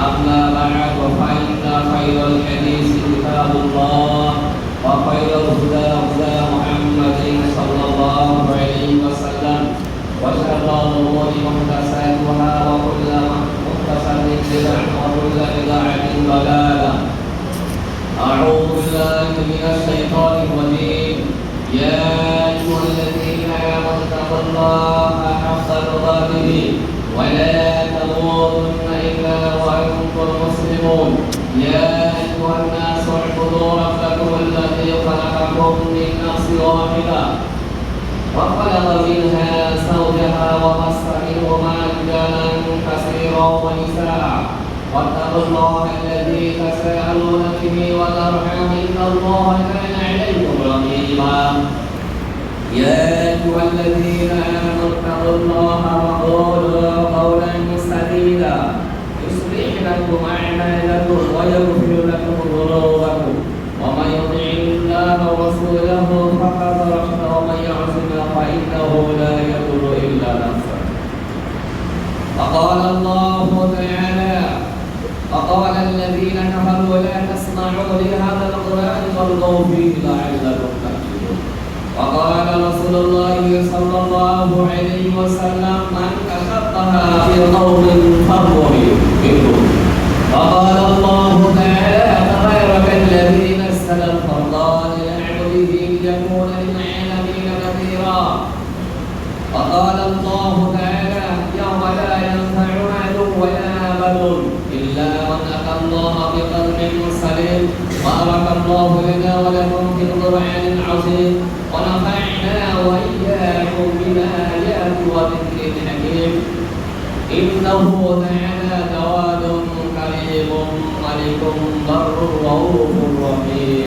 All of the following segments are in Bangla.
أما بعد فإن خير الحديث كتاب الله وخير الهدى هدى محمد صلى الله عليه وسلم وشر الأمور محدثاتها وكل محدثة بدعة وكل بدعة ضلالة. أعوذ بالله من الشيطان الرجيم. يا أيها الذين آمنوا اتقوا الله حق تقاته ولا تموتن إلا وأنتم مسلمون. يا أيها الناس اعبدوا ربكم الذي خلقكم من نفس واحدة وخلق منها زوجها وبث منهما رجالا كثيرا ونساء واتقوا الله الذي تساءلون به والأرحام إن الله كان عليكم رقيبا. يا أيها الذين آمنوا اتقوا الله وقولوا قولا سديدا يصلح لكم أعمالكم ويغفر لكم ذنوبكم ومن يطع الله ورسوله فقد رشد ومن يعصم فإنه لا يضر إلا نفسه. وقال الله تعالى وقال الذين كفروا لا تسمعوا لهذا القرآن والغوا فيه لعلكم تغفلون. وقال رسول الله صلى الله عليه وسلم من تشبه بقوم فهو منهم. وقال الله تعالى تبارك الذي نزل الفرقان لعبده ليكون للعالمين نذيرا. وقال الله تعالى يوم لا ينفع مال ولا بنون إلا من أتى الله بقلب سليم. بارك الله لنا ولكم في القرآن العظيم ونفعنا وإياكم بالآيات وذكر الحكيم. إنه تعالى جواد كريم ملك بر رؤوف رحيم.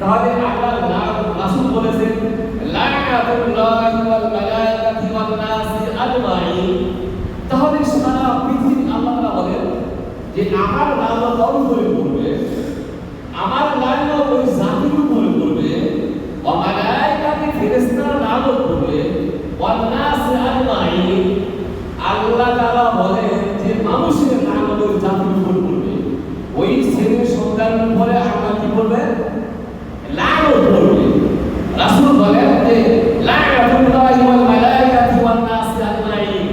তাহলে আল্লাহ রাসূল বলেছেন লানাতুল্লাহি ওয়াল মালাইকাতি ওয়ান নাসি আজমাইন। তাহলে সারা পৃথিবী আল্লাহ তাআলা বলেন যে আমার লানত তার উপরে পড়বে, আমার লানত ওই জাতির উপরে পড়বে, ওয়া মালাইকাতি ফেরেশতার লানত পড়বে, ওয়ান নাসি আজমাইন। আল্লাহ তাআলা বলেন যে মানুষের লানত ওই জাতির উপরে পড়বে, ওই ছেলে সন্তানের উপরে আল্লাহ কি করবে? লানত করবে। রাসূল বলেন যে লানাতুল্লাহি ওয়াল মালাইকাতি ওয়ান নাসি আজমাইন।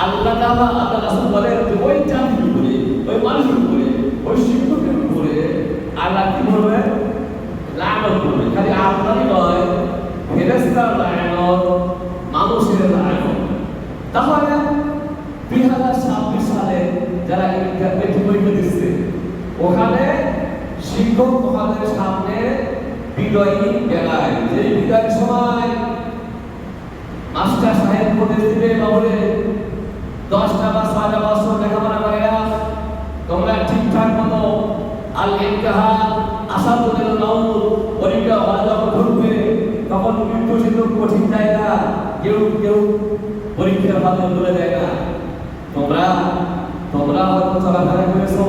আল্লাহ তাআলা রাসূল বলেন যে ওই জাতির উপরে, ওই মানুষের উপরে, ওই শিক্ষকের উপরে আল্লাহ কি করবে? লানত করবে। খালি আপনারই নয়, ফেরেশতার লানত, মানুষের লানত। তাহলে 2026 সালে যারা মেট্রিক পরীক্ষা দিচ্ছে ওখানে শিক্ষক মহাদের সামনে বিদায়ী বেলায় যে বিদায়ের সময় মাস্টার সাহেব উপদেশ দিবে বলে 10টা বা 6টা বছর লেখাপড়া করে তোমরা ঠিকঠাক মতো আল ইমতিহান আসাদুল মাউত পরীক্ষা হলে যখন ঢুকবে তখন বিপরীত কঠিন জায়গা, কেউ কেউ পরীক্ষার হলে বলে দেয় না তোমরা হয়তো চলাফেরা করেছো,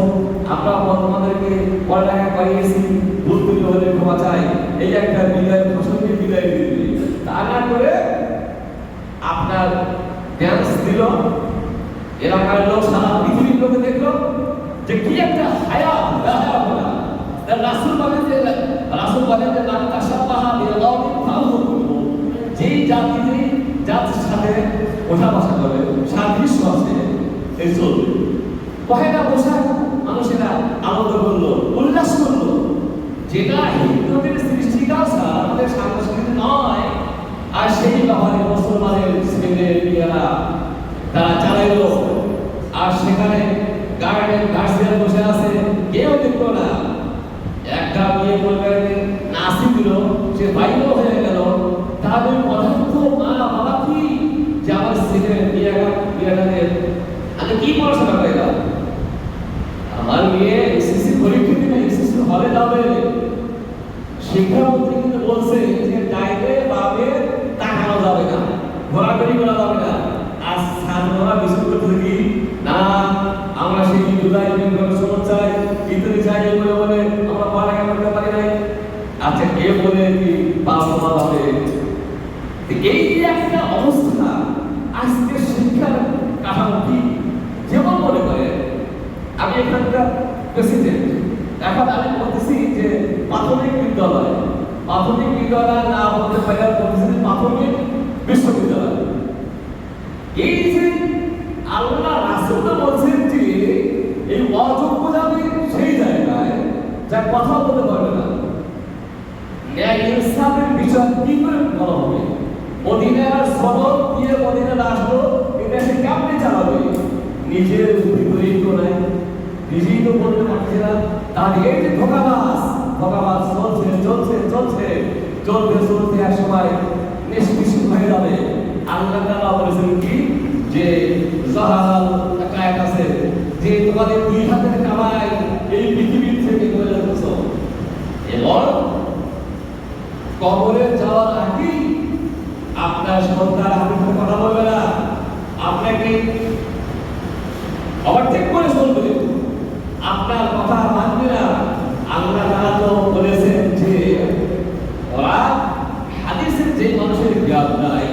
আমরা তোমাদেরকে পড়ালেখা করিয়েছি, ভুল ত্রুটি হলে ক্ষমা চাই, এই একটা বিদায় প্রসঙ্গে বিদায় দিবে। তা না করে আপনার ড্যান্স দিল, এলাকার লোক সারা পৃথিবীর লোকে দেখলো যে কি একটা হায়া বলা। রাসূল বলেন যে মান তাশাব্বাহা বিকওমিন ফাহুয়া মিনহুম। যেই জাতির সাথে ওঠা বসা করে, সাদৃশ্য আছে, এই চলবে। পহেলা বৈশাখ মানুষেরা আনন্দ করলো, উল্লাস করলো, যেটা হিন্দুদের সৃষ্টিকালচার, আমাদের সংস্কৃতি নয়। আর সেই ব্যাপারে মুসলমানের ছেলে মেয়েরা তারা চালাইলো। আর সেখানে গার্জিয়ান বসে আছে, কেউ দেখলো না। একটা মেয়ে বলবে নাচি দিল, সে বাইরেও হয়ে গেল। তাদের পদার্থ মা বাবা কি যে আমার ছেলে মেয়েটাকে আমি কি পড়াশোনা করে দাও, আমার মেয়ে এসএসসি পরীক্ষা দিবে, এসএসসি হলে যাবে। শিক্ষামন্ত্রী কিন্তু বলছে যে ডাইরে বাবে তাকানো যাবে না, ঘোরাঘুরি করা যাবে না। আর ছাত্ররা বিশেষ করে থাকি না, আমরা সেই জুলাই সময় চাই, ইত্যাদি চাই বলে আমরা পড়ালেখা করতে পারি নাই। আচ্ছা, এ বলে কি পাস করা যাবে? এই যে একটা অবস্থা, আজকে শিক্ষার কাঠামো কি? যেমন মনে করে আমি এখানকার প্রেসিডেন্ট, এখন আমি বলতেছি যে প্রাথমিক বিদ্যালয় না বলতে পারে বলতেছি প্রাথমিক বিশ্ববিদ্যালয়। এই যে আল্লাহ রাসূল বলছেন যে এই অযোগ্য যাবে সেই জায়গায় যা কথা বলতে পারবে না, ন্যায় ইনসাফের বিচার কি করে করা হবে? মদিনার সনদ দিয়ে মদিনা রাষ্ট্র এটা সে কেমনে চালাবে? নিজের ভিতরেই তো নাই, নিজেই তো বলতে পারছে না। তার এই যে ধোকাবাজ চলতে এক সময় নিষ্কৃষ্ট হয়ে যাবে। আল্লাহ তাআলা বলেছেন কি যে জাহাল কায়েত আছে যে তোমাদের দুই হাতের কামাই এই পৃথিবীর থেকে চলে যাচ্ছে এবং কবরে যাওয়ার আগে আপনার সন্তান আপনার কথা বলবে না, আপনাকে ওভারটেক করে চলবে, আপনার কথা মানবে না। আল্লাহ তাআলা তো বলেছেন যে ওরা হাদিসের যে মানুষের জ্ঞান নাই,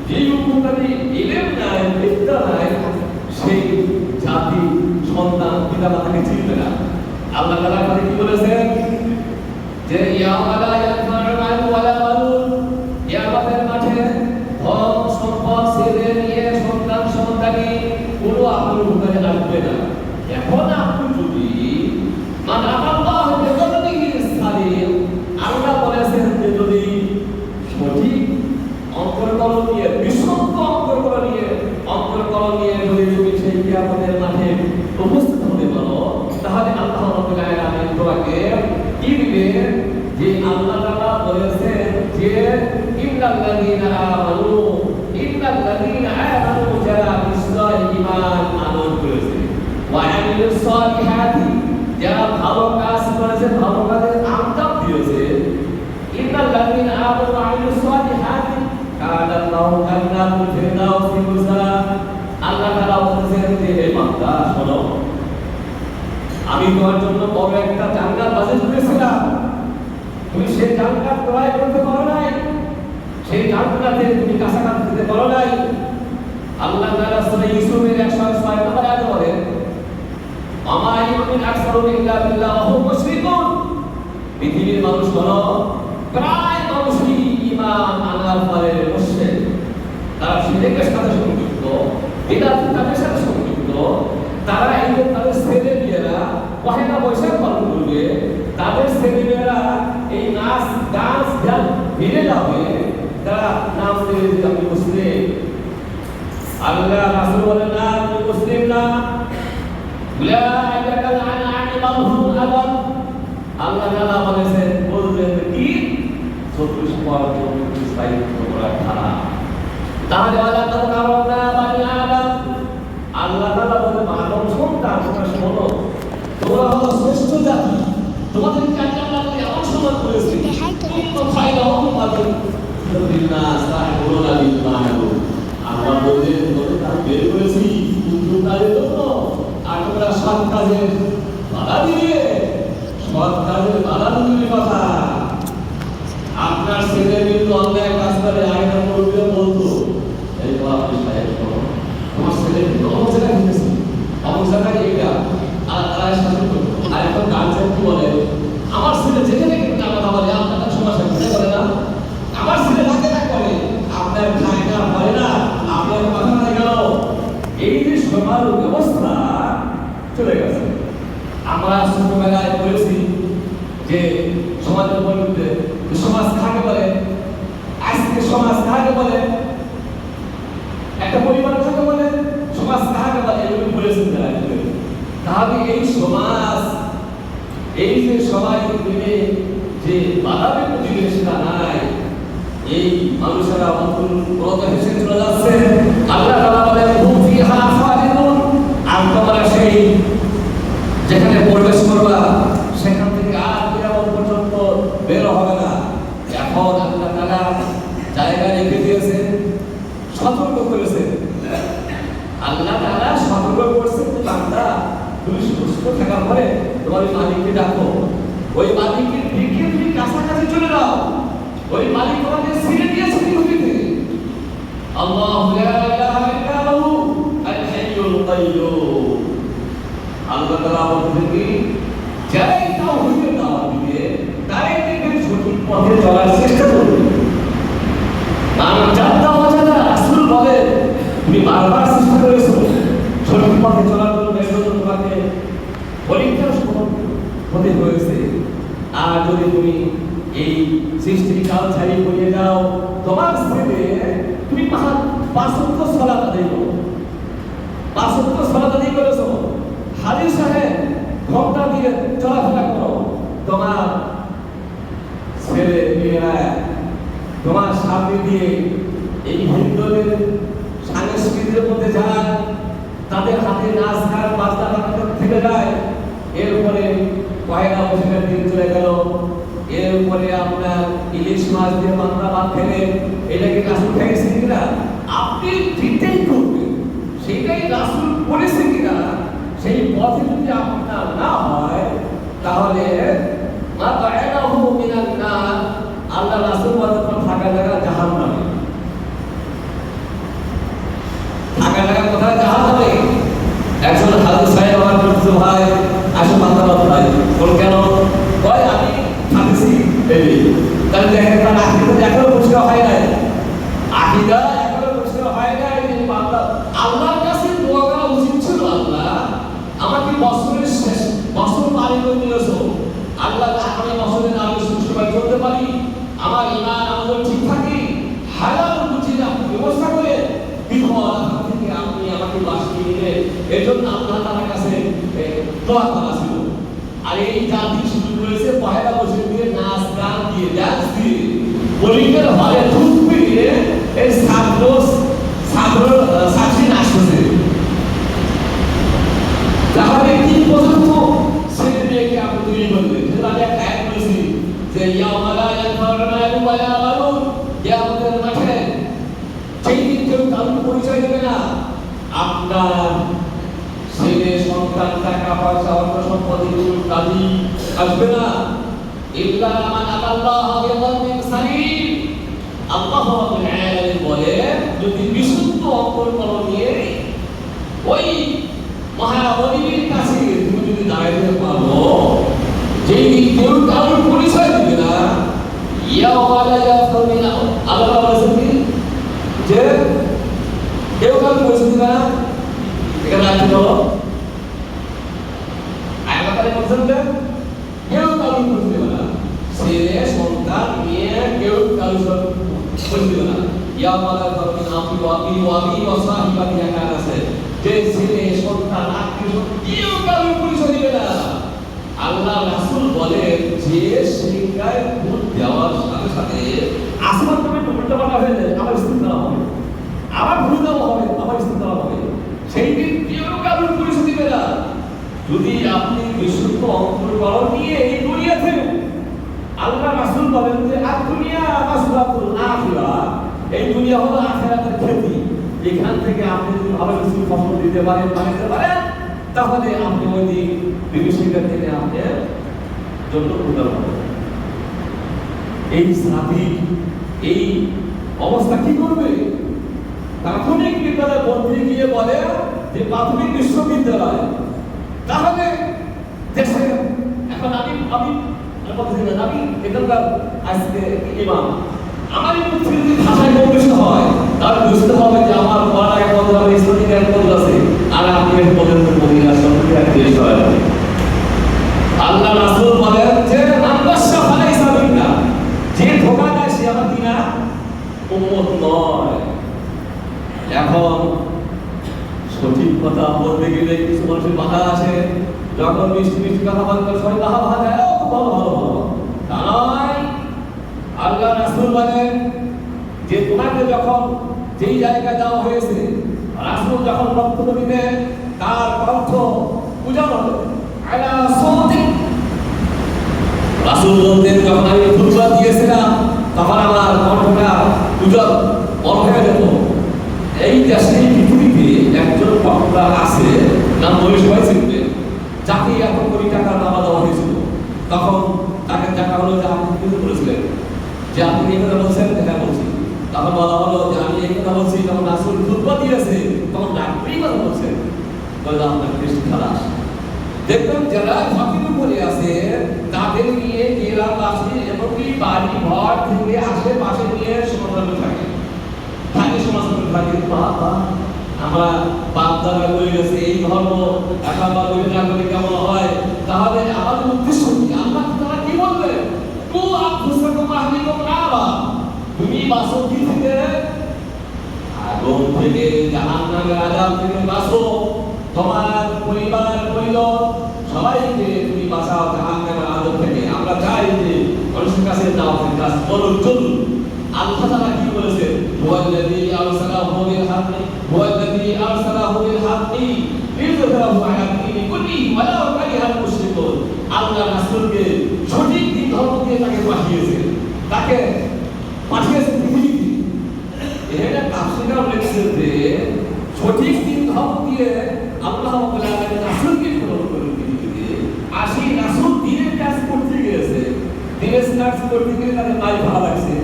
যেই উপকারী ইলম নাই, বিদ্যা নাই, সেই জাতি সন্তান পিতা মাতাকে চিনবে না। আল্লাহ তাআলা কি বলেছেন যে ইয়াওমালা ইয়ানফাউ মালুন ওয়ালা বানুন, কিয়ামতের মাঠে ধন সম্পদ ছেলে নিয়ে সন্তানি কোনো আপনার উপকারে আসবে না। এখন আপনি যদি মানে আল্লাহ বিকল্পিহি সালিম, আল্লাহ বলেছেন যে যদি সঠিক অন্তর্করণ নিয়ে বিশুদ্ধ অন্তর্করণ নিয়ে যদি তুমি সেই কিয়ামতের মাঠে উপস্থিত হতে পারো, তাহলে আল্লাহ রাব্বুল আলামিন তোমাকে কি দিবে? যে আল্লাহ তাআলা বলেছেন যে ইন্নাল্লাযীনা আমানু যারা বিশ্বাস ঈমান আনয়ন করেছে, ওয়া আমিলুস সালিহাতি যারা ভালো কাজ করেছে, ভালো কাজের আঞ্জাম দিয়েছে, ইন্নাল্লাযীনা আমানু ওয়া আমিলুস সালিহাতি কানা লাহুম জান্নাতুল ফিরদাউসি নুজুলা। আল্লাহ তাআলা বলেছেন যে হে বান্দা শোনো, আমি তোমার জন্য বড় একটা জান্নাত বাজেট করেছিলাম, তুমি সেই জান্নাত ক্রয় করতে পারো নাই, সেই জান্নাতে তুমি কাছাকাছি যেতে পারো নাই। আল্লাহ তাআলা সূরা ইউসুফের 106 নম্বর আয়াতে বলেন আমা ইউমিন আকসারু ইল্লা বিল্লাহ ওয়া হুম মুশরিকুন। পৃথিবীর মানুষ হলো প্রায় মানুষই ঈমান আনার পরে মুশরিক, তারা শিরকের সাথে সংযুক্ত, বিদআতের সাথে সংযুক্ত। তারা এই যে তাদের ছেলেমেয়েরা পহেলা বৈশাখ পালন করবে, তাদের ছেলেমেয়েরা এই নাচ ডান্স ভিড়ে যাবে, তারা নাম দিয়ে আমি মুসলিম। আল্লাহ রাসূল বলেন না তুমি মুসলিম না, উলাইকা কাল আনআমি বাল হুম আদাল। আল্লাহ তাআলা বলেছেন বলবেন কি চতুষ্পদ স্থায়িত্ব করা খারাপ। তাহলে আল্লাহ তাআলা বানি আদম, আল্লাহ তাআলা বলেন মানব সন্তান তোমরা শোনো, তোমরা হলো শ্রেষ্ঠ জাতি, তোমাদেরকে আল্লাহ এমন সম্মান করেছে তো ফায়দা উম্মাতুন বিন্নাস তা'মুরুনা বিল মা'রুফ। আমরা বললেন তোমাদের কাজ বের করেছি উত্তম কাজের জন্য, আর তোমরা সৎ কাজের বাধা দিবে, সৎ কাজের বাধা দিবে। কথা আপনার ছেলে কিন্তু অন্যায় কাজ করে, আইনা করবে বলতো এই আপনি সাহেব করো, তোমার ছেলে কিন্তু অমুক জায়গায় গেছে, অমুক জায়গায় এটা, আর তারা শাসন করতো। আর এখন গার্জেন কি বলে, আমার ছেলে যেখানে কিন্তু কথা বলে আপনার সমস্যা বুঝে বলে না, আমার ছেলে থাকে না করে, আপনার খায় না বলে না, আপনার কথা না গেল। এই যে সমাজ ব্যবস্থা চলে গেছে। আমরা ছোটবেলায় বলেছি যে সমাজের বলতে সমাজ কাকে বলে, আজকে সমাজ কাকে বলে, একটা পরিবার কাকে বলে, সমাজ কাকে বলে, এগুলো বলেছেন যারা। তাহলে এই সমাজ, এই যে সবাই মিলে যে বাধা পরিবেশটা নাই, এই মানুষেরা অন্তত হেসে চলে যাচ্ছে। আল্লাহ তাআলা বলেন হুম ফিহা খালিদুন, আর তোমরা সেই যেখানে প্রবেশ করবা সেখান থেকে আর কিয়ামত পর্যন্ত বের হবে না। এখন আল্লাহ তাআলা জায়গা রেখে দিয়েছে, সতর্ক করেছে। আল্লাহ তাআলা সতর্ক করেছেন যে বান্দা তুমি সুস্থ থাকার পরে তোমার মালিককে ডাকো, ওই মালিকের দিকে তুমি কাছাকাছি চলে যাও, ওই মালিক তোমাকে ছেড়ে দিয়েছে পৃথিবীতে। আল্লাহু লা ইলাহা আল্লাহ তাআলা বলছেন কি যারাই তাওহীদের দাওয়াত দিবে তারাই দেখবেন সঠিক পথে চলার চেষ্টা করবে। আর যারা ওয়াজাদা রাসূল বলে তুমি বারবার চেষ্টা করেছো সঠিক পথে চলার জন্য, এর জন্য তোমাকে পরীক্ষার সম্মুখীন হতে হয়েছে। আর যদি তুমি এই সৃষ্টির কাল ছাড়িয়ে পড়িয়ে যাও, তোমার ছেলে তুমি পাঁচ ওয়াক্ত সালাত আদায় করো, 5 ওয়াক্ত সালাত আদায় করেছো, হাজি সাহেব ঘন্টা দিয়ে চলাফেরা করো, তোমার ছেলে মেয়েরা তোমার সামনে দিয়ে এই হিন্দুদের সংস্কৃতির মধ্যে যায়, তাদের হাতে নাচ গান বাজনা থেকে যায়। এরপরে পয়লা বৈশাখের দিন চলে গেল, এরপরে আপনার ইলিশ মাছ দিয়ে পান্তা ভাত খেলে, এটাকে রাসূল খাইয়েছে কিনা আপনি ঠিকই করবেন, সেটাই রাসূল বলেছে কিনা সেই পথে যদি আপনার না হয় তাহলে মা বা'দাহু মিনান নার, আল্লাহ রাসূল বলেন থাকা জায়গা জাহান্নামে। থাকা জায়গা কোথায়? জাহান্নামে। একজন হাজি সাহেব আমার বলছে ভাই আসো পান্তা ভাত খাই। বল কেন? কয় আমি খাইছি এই। তাহলে দেখেন তার আকীদা এখনো পরিষ্কার হয় নাই, আকীদা এখনো পরিষ্কার হয় নাই যে পান্তা আল্লাহর কাছে দোয়া করা উচিত ছিল, আল্লাহ আমাকে বছরের শেষ বছর পারি করে দিয়েছো, আল্লাহ আমি বছরের আগে সুস্থভাবে চলতে পারি, আমার ঈমান আমল ঠিক থাকে, হালাল রুজির আপনি ব্যবস্থা করে বিপদ থেকে আপনি আমাকে বাঁচিয়ে নিলেন, এর জন্য আল্লাহ তাআলার কাছে দোয়া করা ছিল। আর এই জাতি শুরু করেছে পয়লা বৈশাখ দিয়ে নাচ গান দিয়ে ডান্স দিয়ে পরীক্ষার হলে ধূপ দিয়ে এই ছাত্রী নাচতেছে। তাহলে কি পর্যন্ত ছেলে মেয়েকে আপনি তৈরি করলেন? সেটা আমি একটা আয়াত বলেছি যে ইয়াউমা লা ইয়ানফা'ু মালুন ওয়ালা বানুন, কিয়ামতের মাঠে সেই দিন কেউ কারোর পরিচয় দেবে না। আপনার ছেলে সন্তান টাকা পয়সা অর্থ সম্পত্তি কাজী আসবে না। ইল্লা মান আতাল্লাহ বিকলবিন সালিম, আল্লাহ রাব্বুল আলামিন বলে যদি বিশুদ্ধ অন্তর নিয়ে ওই মহাবলীর কাছে তুমি যদি দাঁড়াইতে পারো, যেই কেউ কারোর পরিচয় দিবে না, ইয়াউমা লা ইয়াফাউ মিনা আল্লাহ বলেছেন যে কেউ কারোর পরিচয় দিবে না। এখানে আছে তো আয়াতে বলছেন যে কেউ কারোর পরিচয় দিবে না, ছেলে সন্তান মেয়ে কেউ কারোর পরিচয় দিবে না। ইয়াউমা লা ইয়াফাউ মিনা আবি ওয়া সাহিবাতি একার আছে যে ছেলে সন্তান আত্মীয় কেউ কারোর পরিচয় দিবে না। আল্লাহ রাসূল বলেন যে শিক্ষায় ভোট দেওয়ার সাথে সাথে আসমান থেকে উল্টা পাল্টা হয়ে যায়, আবার ইস্তেমরা হবে, আবার ভুল দেওয়া হবে, আবার ইস্তেমরা হবে। সেই দিন কেউ কারোর পরিচয় দিবে না। যদি আপনি বিশুদ্ধ অন্তর্করণ নিয়ে এই দুনিয়াতে, আল্লাহ রাসূল বলেন যে আর দুনিয়া মাসরাতুল আখিরাহ, এই দুনিয়া হলো আখিরাতের খেতি। এখান থেকে আপনি যদি ভালো কিছু ফসল দিতে পারেন, বানাতে পারেন, তাহলে আপনি ওই দিন বিভীষিকার থেকে আপনি জন্য উদ্ধার হবেন। এই জাতি এই অবস্থা কি করবে? প্রাথমিক বিদ্যালয় বলতে গিয়ে বলে যে প্রাথমিক বিশ্ববিদ্যালয়, তাহলে দেশে এখন আমি এখানকার আজকে ইমাম আমার মুখে যদি ভাষায় কমিশন হয় তাহলে বুঝতে হবে যে আমার পড়ায় পদ হবে, ইসলামিক এক পদ আছে, আর আপনি এক পদের মদিনা সম্পর্কে এক দেশ হয়। আল্লাহ রাসূল বলেন যে নাম্বাসা ফালাইসা মিন্না, যে ধোঁকা দেয় সে আমার কিনা উম্মত নয়। এখন সঠিক কথা বলতে গেলে কিছু মানুষের বাধা আছে, যখন মিষ্টি মিষ্টি কথা বলতে সবাই বাহা দেয়, ও ভালো ভালো ভালো, তা নয়। আল্লাহ রাসূল বলেন যে তোমাকে যখন যেই জায়গায় দেওয়া হয়েছে, রাসূল যখন বক্তব্য দিতেন তার কণ্ঠ উজাড় হলো আলা সাউতি। রাসূল বলতেন যখন আমি খুতবা দিয়েছিলাম তখন আমার কণ্ঠটা উজাড় বড় হয়ে যেত। এই দেশে পৃথিবীতে একজন বক্তা আছে, নাম বলে সবাই চিনবে, যাকে এত কোটি টাকার দাবা দেওয়া হয়েছিল। তখন তাকে দেখা হলো যে আপনি কিছু বলেছিলেন, যে আপনি এই কথা বলছেন, হ্যাঁ বলছি। তখন বলা হলো যে আমি এই কথা বলছি, তখন রাসূল খুতবা দিয়েছে, তখন ডাক্তারই কথা বলছেন, বলে আপনার কৃষ্ণ খালাস। দেখবেন যারা ঝাঁপির উপরে আছে তাদের নিয়ে জেলাবাসী এমনকি বাড়ি ঘর থেকে আশেপাশে নিয়ে সমাধান থাকে সমাধান থাকে। বাবা আমরা বাপ দাদা বলে গেছে এই ধর্ম এখন বলে না করে কেমন হয়, তাহলে আমাদের উদ্দেশ্য কি? আল্লাহ তাআলা কি বলবেন? কু আনফুসাকুম আহলিকুম নারা, তুমি বাঁচো কি থেকে? আগুন থেকে, জাহান্নামের আযাব থেকে বাঁচো। তোমার পরিবার পরিজন সবাইকে তুমি বাঁচাও জাহান্নামের আযাব থেকে। আমরা চাই যে মানুষের কাছে দাওয়াতের কাজ করুন চলুন। আল্লাহ তাআলা কি বলেছেন? হুয়াল্লাযী আরসালাহু বিল হাক্কি হুয়াল্লাযী আরসালাহু বিল হাক্কি লিইয়ুযহিরাহু আলা দীনি কুল্লিহি ওয়ালাউ কারিহাল মুশরিকুন। আল্লাহ রাসূলকে সঠিক দিন ধর্ম দিয়ে তাকে পাঠিয়েছেন, তাকে পাঠিয়েছেন পৃথিবীতে। এটা তাফসীরে লিখছেন যে সঠিক দিন ধর্ম দিয়ে আল্লাহ রাব্বুল আলামিন রাসূলকে প্রেরণ করেন পৃথিবীতে। 80 রাসূল দিনের কাজ করতে গিয়েছে, দিনের কাজ করতে গিয়ে তাদের মাই ভালো লাগছে,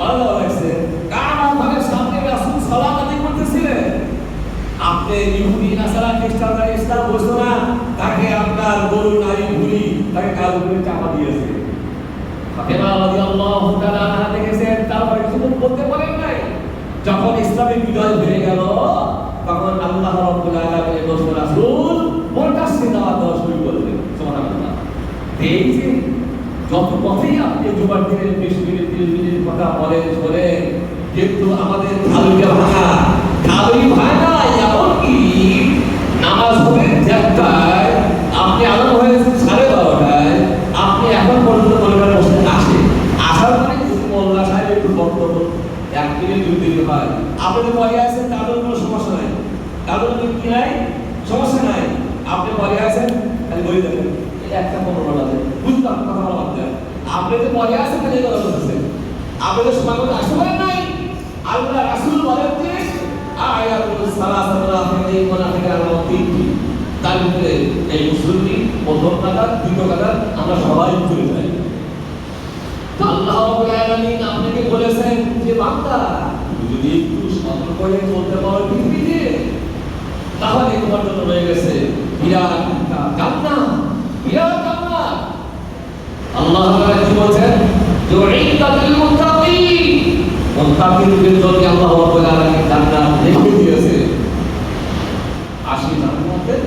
ভালো লাগছে। কারণ ভাবে সামনে রাসূল সালাত আদায় করতেছিলেন। আপনি ইহুদি নাসারা খ্রিস্টানরা ইসলাম বুঝতো না, তাকে আপনার গরু নারী ভুলি তাকে কাল উপরে চাপা দিয়েছে। ফাতেমা রাদিয়াল্লাহু তাআলা আনহা দেখেছেন, তারপরে কিছু বলতে পারেন নাই। যখন ইসলামের বিজয় হয়ে গেল তখন আল্লাহ রাব্বুল আলামিনের রাসূল রাসূল প্রকাশ্যে দাওয়াত দেওয়া শুরু করলেন। সুবহানাল্লাহ। এই যে যত পথেই আপনি জুমার দিনের 20 মিনিট 30 মিনিট কথা বলেন শোনেন, কিন্তু আমাদের খালুইয়া ভাঙা এমনকি নামাজ হবে 1টায়, আপনি আলাদা হয়েছেন 12:30টায়, আপনি এখন পর্যন্ত পরিবার বসে আসার পরে মোল্লা সাহেব একটু বক্তব্য 1 মিনিট 2 মিনিট হয়, আপনি পরে আসেন তাদের কোনো সমস্যা নাই, তাদের কি নাই সমস্যা নাই। আপনি পরে আসেন তাহলে বই দেখেন একটা 15 আছে বুঝলাম কথা বলা বাদ দেন। আপনি যে পরে আসেন তাহলে কথা বলতেছেন, আপনি তো সময় মতো আসতে পারেন নাই। আল্লাহ রাসূল বলেন যে আয়াতুল সালাসাতুল আখিরাতি মুনাফিকার তিনটি, তার ভিতরে এই মুসলিম প্রথম কাতার দ্বিতীয় কাতার আমরা সবাই চলে যাই। তো আল্লাহ রাব্বুল আলামিন আপনাকে বলেছেন যে বান্দা যদি একটু সতর্ক হয়ে চলতে পারো পৃথিবীতে, তাহলে তোমার জন্য রয়ে গেছে বিরাট জান্নাত, বিরাট জান্নাত। আল্লাহ তাআলা কি বলেন? যুইদাতুল মুত্তাকিন, মুত্তাকিনদের জন্য আল্লাহ রাব্বুল আলামিন জান্নাত রেখে দিয়েছে। 80 জান্নাতের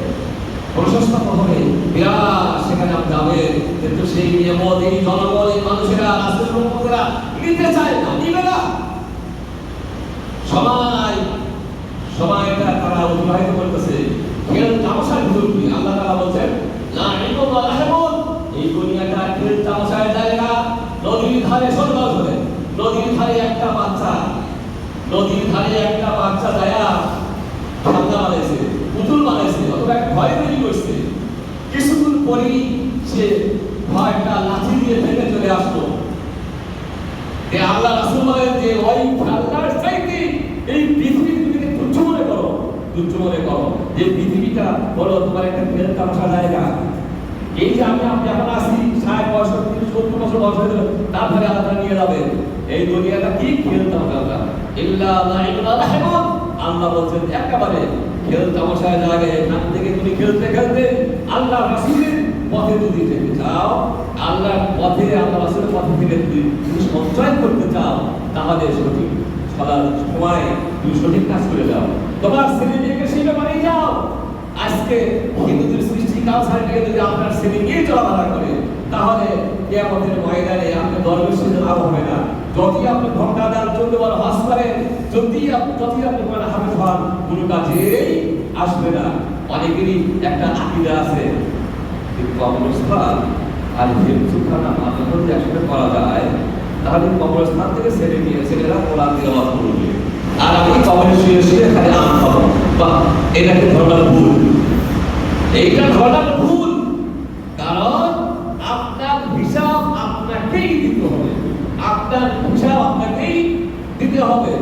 প্রশস্ত হবে, বিরাট সেখানে আপনি যাবেন। কিন্তু সেই নিয়ামত এই জনগণ এই মানুষেরা রাসূলের উম্মতেরা নিতে চায় না, নিবে না। সময়টা তারা অতিবাহিত করতেছে খেল তামাশার ভিতর দিয়ে। আল্লাহ তাআলা বলেন লা ইলমু ওয়া লাহমুন, এই দুনিয়াটা খেল তামাশার জায়গা। নদীর ধারে সরকার ধরে নদীর ধারে একটা বাচ্চা যায়া খেলনা বানাইছে, পুতুল বানাইছে, অথবা একটা ভয় তৈরি করছে। কিছুক্ষণ পরেই সে ভয়টা লাঠি দিয়ে ভেঙে চলে আসলো। আল্লাহ রাসূল বলেন যে ওই খেলনার চাইতে এই পৃথিবী তুমি তুচ্ছ মনে করো যে পৃথিবীটা বলো তোমার একটা খেল তামাশা জায়গা। এই যে আপনি এখন আসি 60 বছর 70 বছর বয়স হয়ে গেল, তারপরে আল্লাহ নিয়ে যাবে। এই দুনিয়াটা কি খেল তামাশা? ইল্লা লাইবুল রাহমান, আল্লাহ বলছেন একেবারে খেল তামাশার জায়গায়। এখান থেকে তুমি খেলতে খেলতে আল্লাহ রাসূলের পথে যদি যেতে চাও, আল্লাহর পথে আল্লাহ রাসূলের পথে থেকে তুমি সঞ্চয় করতে চাও, তাহলে সঠিক সময় তুমি সঠিক কাজ করে যাও। তোমার ছেলে মেয়েকে সেটা বানিয়ে যাও। আজকে হিন্দুদের সৃষ্টি কালচারটাকে যদি আপনার ছেলে নিয়ে চলাফেরা করে, তাহলে কিয়ামতের ময়দানে আপনি দরবেশের লাভ হবে না। যদি আপনি ঘন্টা দেন 14 বার হজ করেন, যদি আপনি কোরআন হাফেজ হন, কোনো কাজেই আসবে না। অনেকেরই একটা আকীদা আছে যে কবরস্থান আর হিন্দুখানা মাঝে মধ্যে একসাথে করা যায়, তাহলে কবরস্থান থেকে ছেলেরা কোরআন তিলাওয়াত করবে আর আমি কবরে শুয়ে খালি আম খাবো। বাহ, এটা কি ধরনের ভুল? এইটা ধরনের ভুল। কারণ আপনার হিসাব আপনাকেই দিতে হবে,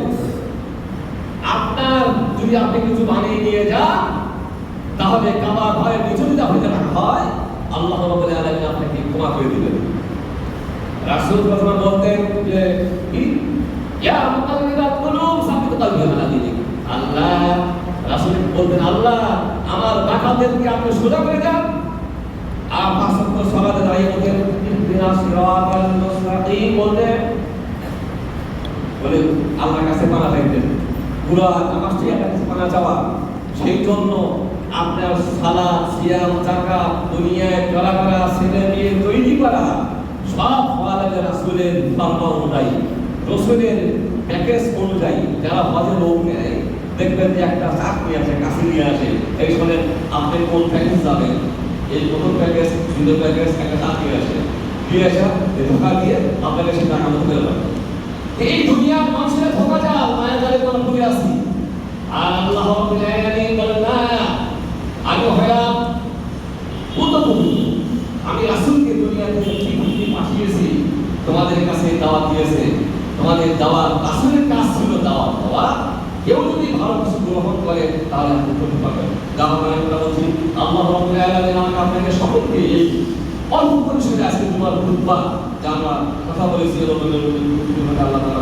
আপনার যদি আপনি কিছু বানিয়ে নিয়ে যান, তাহলে কাবার ভয়ের বিচলিত হয়ে রাখা হয়, আল্লাহ রাব্বুল আলামিন আপনাকে ক্ষমা করে দিবেন। রাসূল সাল্লাল্লাহু বলতেন যে ইয়া মুকাল্লিবাল কুলুব সাবিত কলবি আলা দীনিক। আল্লাহ রাসূল বলতেন, আল্লাহ আমার বাঁকাদেরকে আপনি সোজা করে দেন, আর পাঁচ ওয়াক্ত সালাতে দাঁড়িয়ে বলতেন ইহদিনাস সিরাতাল মুস্তাকিম বলতেন, বলে আল্লাহর কাছে পানা চাইতেন। পুরা নামাজটি আল্লাহর কাছে পানা চাওয়া। সেই জন্য আপনার সালাত, সিয়াম, যাকাত, দুনিয়ায় চলাফেরা, ছেলে মেয়ে তৈরি করা সব আল্লাহর রাসূলের ফরমান অনুযায়ী, রাসূলের প্যাকেজ অনুযায়ী। যারা হজে লোক নেয় দেখবেন যে একটা চাক নিয়ে আসে, কাছে নিয়ে আসে, এই শোনেন আপনি কোন প্যাকেজ যাবেন, এই প্রথম প্যাকেজ, দ্বিতীয় প্যাকেজ, একটা চাক নিয়ে আসে, দিয়ে আসা ধোকা দিয়ে আপনাকে সে টাকা মতো ফেলে দেবে। এই দুনিয়ার মানুষের ধোকা যাও, মায়া জালে কোনো ভুলে আসি। আর আল্লাহ রাব্বুল আলামিন বলেন না, আমি হলাম উত্তমভূমি, আমি রাসূলকে দুনিয়া থেকে ঠিক পাঠিয়েছি, তোমাদের কাছে দাওয়াত দিয়েছে, তোমাদের দাওয়াত রাসূলের কাজ ছিল দাওয়াত দেওয়া। কেউ যদি ভালো কিছু গ্রহণ করে তাহলে আপনি করতে পারবেন। দাওয়াত মানে আমরা বলছি আল্লাহ রাব্বুল আলামিন আমাকে আপনাকে সকলকে এই অল্প পরিসরে আজকে তোমার খুতবা যা আমরা কথা বলেছি রবিনের আল্লাহ তাআলা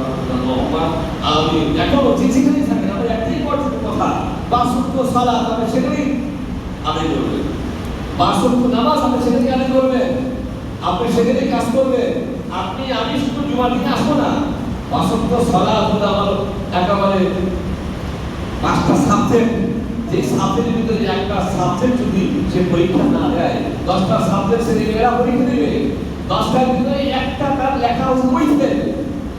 আমি এখনো যেখানেই থাকেন আমাদের একটাই পর্যন্ত কথা, পাঁচ ওয়াক্ত সালাত আপনি সেখানেই আদায় করবেন, পাঁচ ওয়াক্ত নামাজ আপনি সেখানেই আদায় করবেন, আপনি সেখানেই কাজ করবেন। আমি শুধু জুমার দিনে আসবো না, পাঁচ ওয়াক্ত সালাত হলো আমার একেবারে পাঁচটা সাবজেক্ট, যে সাবজেক্টের ভিতরে একটা সাবজেক্ট যদি সে পরীক্ষা না দেয়, 10টা সাবজেক্ট সে এরা পরীক্ষা দেবে, 10টার ভিতরে একটা তার লেখা উঠবে।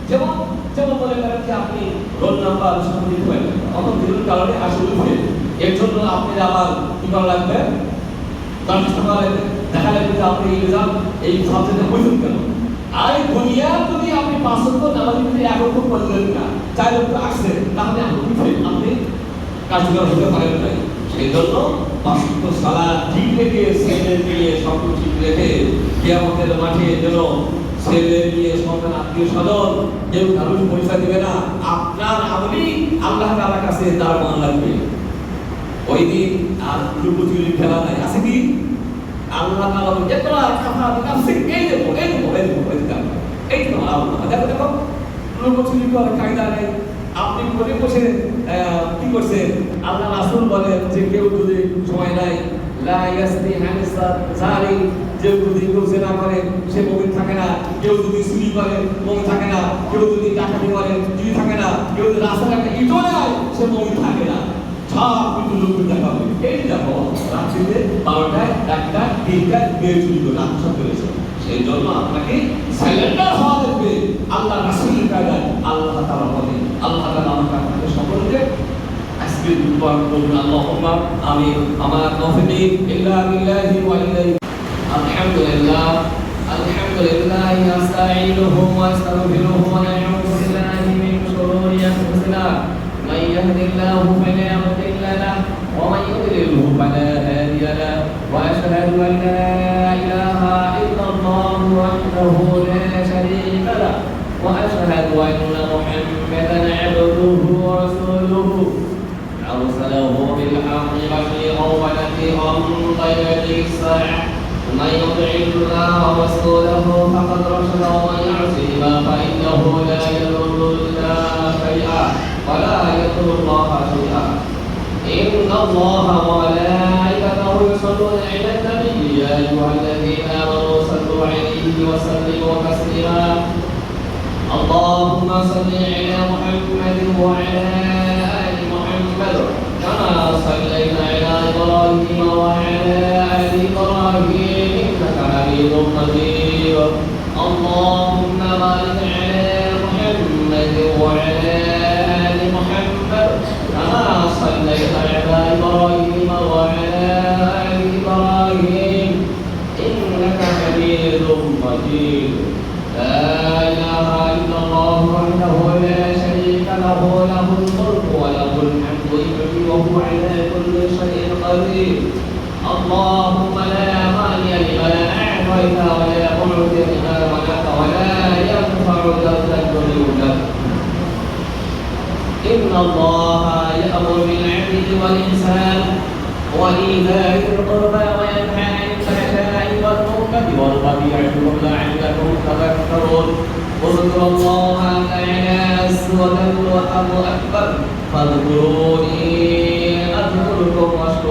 যেমন যেমন মনে করেন যে আপনি রোল নাম্বার লিখতে পারেন, অত দিনের কারণে আসে উঠবে, এর জন্য আপনি আবার কি করা লাগবে, দেখা লাগবে যে আপনি এই সাবজেক্টে বুঝুন কেন। আর দুনিয়া যদি আপনি 5 ওয়াক্ত নামাজের ভিতরে এক ওয়াক্ত পড়লেন না, 4 ওয়াক্ত আসছে, তাহলে আপনি কার্যকর হতে পারেন না। সেই জন্য 5 ওয়াক্ত সালাত ঠিক রেখে, ছেলে মেয়ে সব ঠিক রেখে কিয়ামতের মাঠে যেন ছেলে মেয়ে সন্তান আত্মীয় স্বজন কেউ কারোর পরিচয় দিবে না, আপনার আমলি আল্লাহ তাআলার কাছে তার মান লাগবে। ওই দিন আর লুকোচুরি খেলা নাই, আছে কি? আল্লাহ তাআলা বলে ইকরা কাফা বিনাফসিক, এই দেখো এই তো আল্লাহ দেখো লুকোচুরি করার কায়দা নেই। আপনি করে বসে কি করছেন? আল্লাহ রাসূল বলেন যে কেউ যদি সময় নাই লা ইয়াসনি হানিসা জারি, যে যদি কেউ জেনা করে সে মুমিন থাকে না, কেউ যদি চুরি করে মুমিন থাকে না, কেউ যদি ডাকাতি করে চুরি থাকে না, কেউ যদি রাস্তায় একটা ইটও নেয় সে মুমিন থাকে না। সব কিছু লোক দেখাবে। এই দেখো রাত্রিতে 12টায় 1টা 3টা বের চুরি করে আত্মসাৎ করেছে। সেই জন্য আপনাকে সাইলেন্টার হওয়া লাগবে আল্লাহ রাসূলের কায়দায়, আল্লাহ তাআলা বলে। আল্লাহ তাআলা আমাকে সকলকে আজকে দুবার বলুন আল্লাহুম্মা আমিন। আমার তৌফিক ইল্লা বিল্লাহি ওয়া ইলাইহি। আলহামদুলিল্লাহ আলহামদুলিল্লাহ নাস্তাঈনুহু ওয়া নাস্তাগফিরুহু ওয়া না'উযু বিল্লাহি মিন শুরুরি আনফুসিনা মান ইয়াহদিল্লাহু ফালা মুদিল্লা লাহু ওয়া মান ইউদ্লিলহু ফালা হাদিয়া লাহু ওয়া আশহাদু আন লা ইলাহা ইল্লাল্লাহু ওয়াহদাহু লা শারীকা লাহু ওয়া আশহাদু আন্না মুহাম্মাদান 'abduhu ওয়া রাসূলুহু আরসালাহু বিল হাক্কি বাশীরান ওয়া নাযীরান বাইনা الساعة من يطع الله ورسوله فقد رشد ومن يعصهما فإنه لا يضر الله شيئا ولا يضر الله شيئا إن الله وملائكته يصلون على النبي يا أيها الذين آمنوا صلوا عليه وسلموا تسليما اللهم صل على محمد وعلى آل محمد كما صليت على إبراهيم وعلى آل إبراهيم إنك حميد مجيد اللهم بارك على محمد وعلى آل محمد كما صليت على إبراهيم وعلى آل إبراهيم إنك حميد مجيد لا إله إلا الله وحده لا شريك له له الملك وله الحمد وهو على كل شيء قدير اللهم لا مانع لما أعطيت ولا معطي لما منعت ولا ينفع ذا الجد منك إن الله يأمر بالعدل والإحسان وإيتاء ذي القربى وينهى عن الفحشاء والمنكر والبغي يعظكم لعلكم تذكرون اذكروا الله تعالى وجل وأكبر فاذكروني أذكركم واشكروا